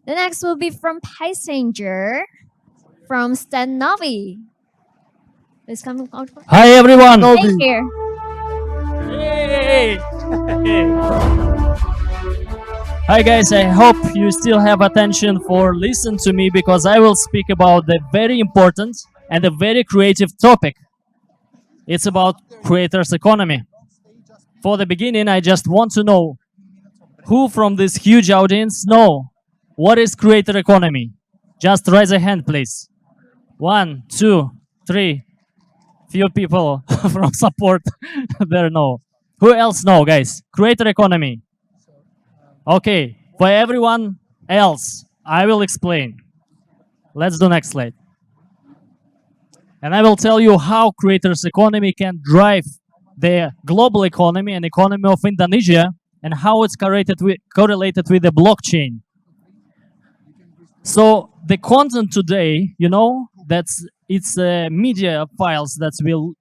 The next will be from Paysenger from Novi. Please come out. Hi everyone. Thank you. Hey. Hi guys, I hope you still have attention for listen to me because I will speak about the very important and a very creative topic. It's about creators economy. For the beginning, I just want to know who from this huge audience know what is creator economy. Just raise a hand, please. 1, 2, 3. Few people from support there know. Who else know, guys? Creator economy. Okay, for everyone else, I will explain. Let's do next slide. And I will tell you how creators economy can drive the global economy and economy of Indonesia and how it's correlated with the blockchain. So the content today, it's media files that we'll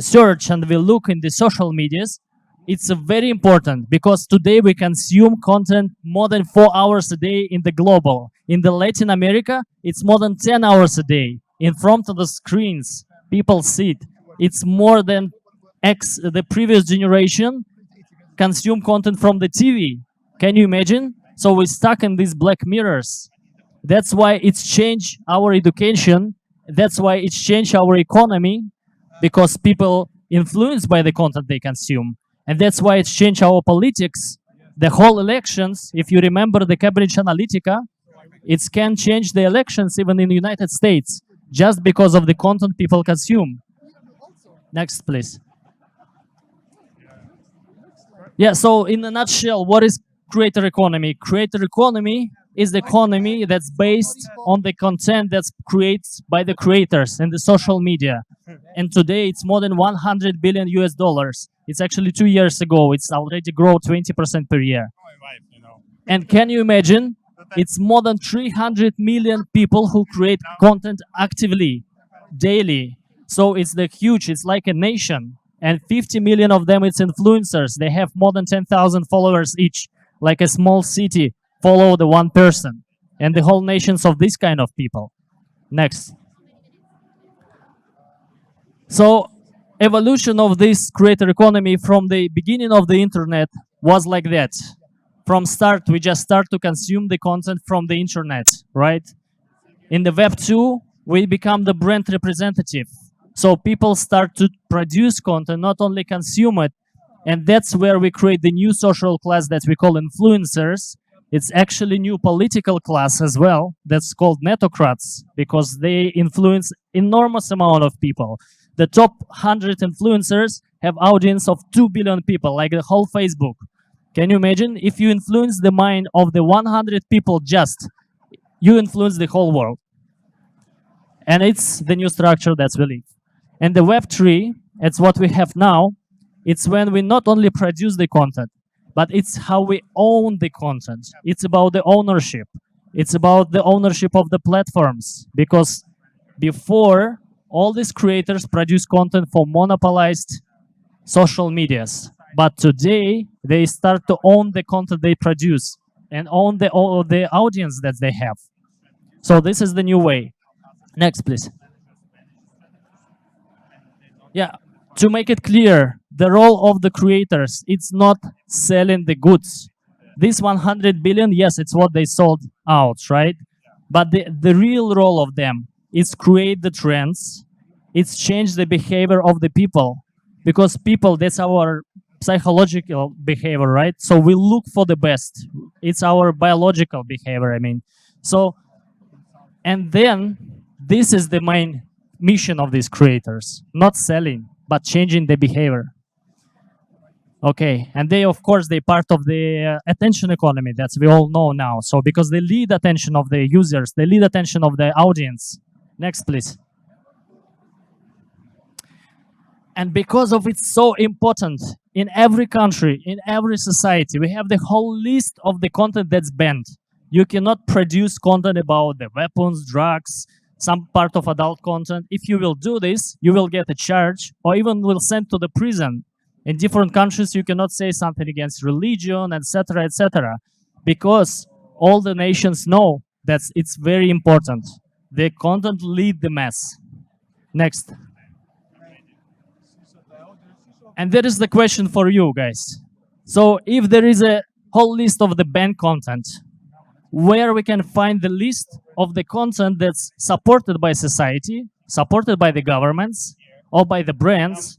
search and we'll look in the social medias. It's very important because today we consume content more than 4 hours a day in the global. In the Latin America, it's more than 10 hours a day. In front of the screens, people sit. It's more than the previous generation consume content from the TV. Can you imagine? So we're stuck in these black mirrors. That's why it's changed our education. That's why it's changed our economy because people influenced by the content they consume. And that's why it's changed our politics. The whole elections, if you remember the Cambridge Analytica, it can change the elections even in the United States just because of the content people consume. Next, please. Yeah, so in a nutshell, what is creator economy? Creator economy is the economy that's based on the content that's created by the creators and the social media. And today it's more than 100 billion US dollars. It's actually 2 years ago. It's already grown 20% per year. And can you imagine? It's more than 300 million people who create content actively, daily. So it's it's like a nation. And 50 million of them, it's influencers. They have more than 10,000 followers each, like a small city follow the one person. And the whole nations of this kind of people. Next. So evolution of this creator economy from the beginning of the internet was like that. From start, we just start to consume the content from the internet, right? In the Web 2, we become the brand representative. So people start to produce content, not only consume it. And that's where we create the new social class that we call influencers. It's actually new political class as well that's called netocrats because they influence enormous amount of people. The top 100 influencers have audience of 2 billion people, like the whole Facebook. Can you imagine? If you influence the mind of the 100 people you influence the whole world. And it's the new structure that's we live. And the Web3, it's what we have now. It's when we not only produce the content, but it's how we own the content. It's about the ownership. It's about the ownership of the platforms. Because before, all these creators produce content for monopolized social medias. But today, they start to own the content they produce and own the audience that they have. So this is the new way. Next, please. Yeah, to make it clear, the role of the creators, it's not selling the goods. This 100 billion, yes, it's what they sold out, right? But the real role of them is create the trends, it's change the behavior of the people. Because people, that's our psychological behavior, right? So we look for the best. It's our biological behavior, I mean. So, and then this is the main mission of these creators, not selling, but changing the behavior. Okay, and they, of course, they part of the attention economy that we all know now. So because they lead attention of the users, they lead attention of the audience. Next, please. And because of it's so important in every country, in every society, we have the whole list of the content that's banned. You cannot produce content about the weapons, drugs, some part of adult content. If you will do this, you will get a charge or even will sent to the prison. In different countries, you cannot say something against religion, etc., etc., because all the nations know that it's very important. The content lead the mass. Next. And that is the question for you guys. So if there is a whole list of the banned content, where we can find the list of the content that's supported by society, supported by the governments, or by the brands,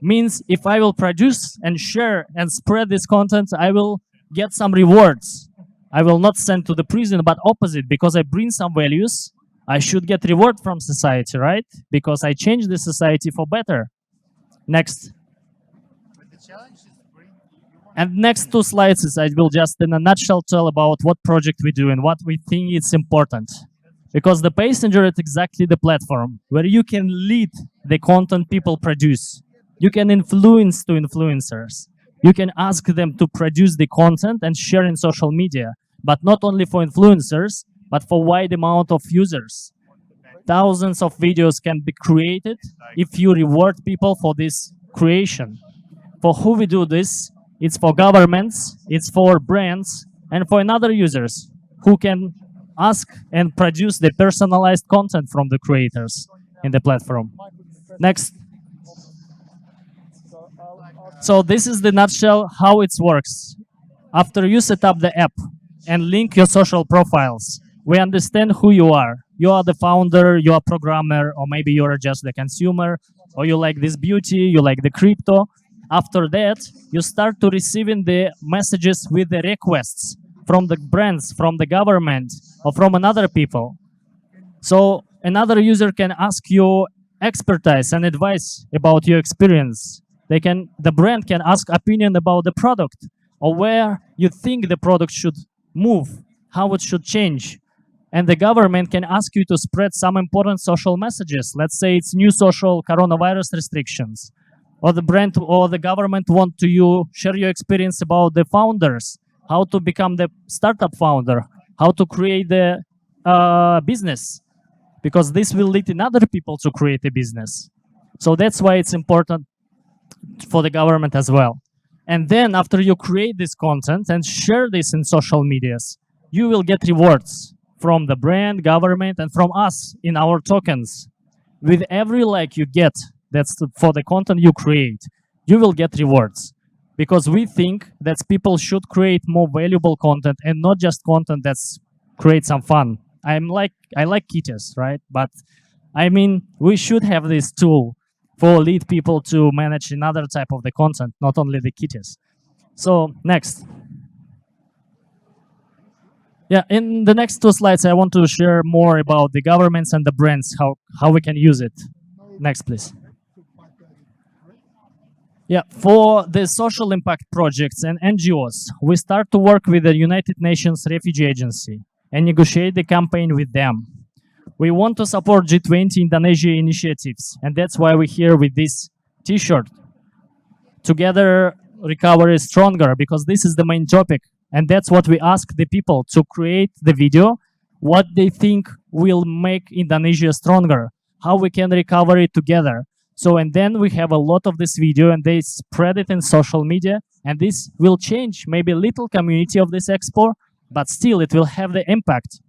means if I will produce and share and spread this content, I will get some rewards. I will not send to the prison, but opposite, because I bring some values, I should get reward from society, right? Because I change the society for better. Next. And next two slides is I will just in a nutshell tell about what project we do and what we think is important. Because the Paysenger is exactly the platform where you can lead the content people produce. You can influence to influencers. You can ask them to produce the content and share in social media, but not only for influencers, but for wide amount of users. Thousands of videos can be created if you reward people for this creation. For who we do this? It's for governments, it's for brands, and for another users who can ask and produce the personalized content from the creators in the platform. Next. So this is the nutshell how it works. After you set up the app and link your social profiles, we understand who you are. You are the founder, you are a programmer, or maybe you're just the consumer, or you like this beauty, you like the crypto. After that, you start to receiving the messages with the requests from the brands, from the government, or from another people. So another user can ask you expertise and advice about your experience. The brand can ask opinion about the product or where you think the product should move, how it should change. And the government can ask you to spread some important social messages. Let's say it's new social coronavirus restrictions. Or the brand or the government want to you share your experience about the founders, how to become the startup founder, how to create the business, because this will lead in other people to create a business. So that's why it's important for the government as well. And then after you create this content and share this in social medias, you will get rewards from the brand, government, and from us in our tokens. With every like you get, that's for the content you create, you will get rewards. Because we think that people should create more valuable content and not just content that's create some fun. I like kitties, right? But I mean, we should have this tool for lead people to manage another type of the content, not only the kitties. So next. Yeah, in the next two slides, I want to share more about the governments and the brands, how we can use it. Next, please. Yeah, for the social impact projects and NGOs, we start to work with the United Nations Refugee Agency and negotiate the campaign with them. We want to support G20 Indonesia initiatives, and that's why we're here with this T-shirt. Together, recovery is stronger, because this is the main topic, and that's what we ask the people to create the video, what they think will make Indonesia stronger, how we can recover it together. So, and then we have a lot of this video and they spread it in social media, and this will change maybe a little community of this expo, but still it will have the impact.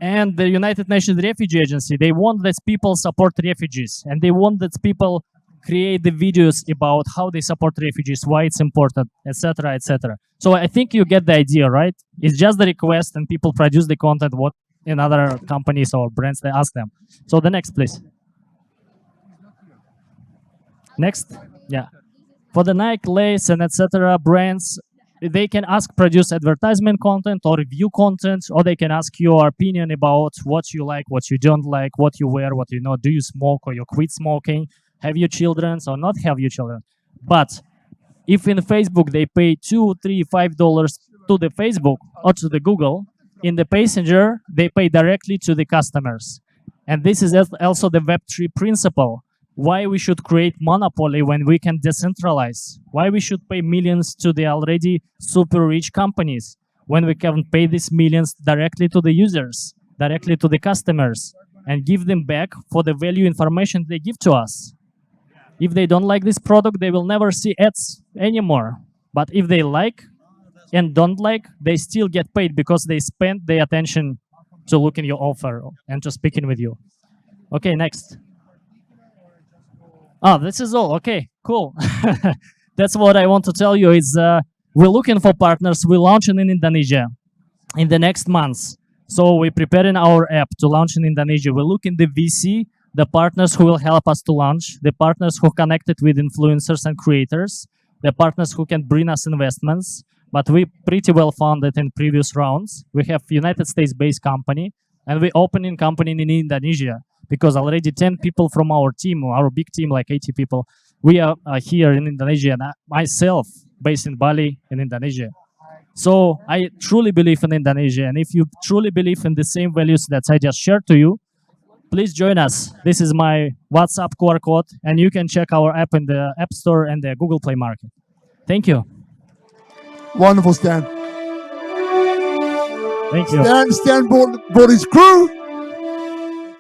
And the United Nations Refugee Agency, they want that people support refugees, and they want that people create the videos about how they support refugees, why it's important, etc., etc. So I think you get the idea, right? It's just the request and people produce the content what in other companies or brands they ask them. So the next, please. Next, yeah. For the Nike, Lace, and etc. brands, they can ask produce advertisement content or review content, or they can ask your opinion about what you like, what you don't like, what you wear, what you know. Do you smoke or you quit smoking? Have you children or not have you children? But if in Facebook they pay $2, $3, $5 to the Facebook or to the Google, in the Paysenger they pay directly to the customers. And this is also the Web3 principle. Why we should create monopoly when we can decentralize? Why we should pay millions to the already super rich companies when we can pay these millions directly to the users, directly to the customers, and give them back for the value information they give to us? If they don't like this product, they will never see ads anymore. But if they like, and don't like, they still get paid because they spend their attention to looking your offer and to speaking with you. Okay, next. Oh, this is all. Okay, cool. That's what I want to tell you. Is we're looking for partners. We're launching in Indonesia in the next months. So we're preparing our app to launch in Indonesia. We're looking the VC, the partners who will help us to launch, the partners who connected with influencers and creators, the partners who can bring us investments. But we pretty well funded in previous rounds. We have United States-based company, and we're opening company in Indonesia because already 10 people from our team, our big team, like 80 people, we are here in Indonesia, and myself based in Bali in Indonesia. So I truly believe in Indonesia, and if you truly believe in the same values that I just shared to you, please join us. This is my WhatsApp QR code, and you can check our app in the App Store and the Google Play Market. Thank you. Wonderful, Stan. Thank you. Stan brought his crew.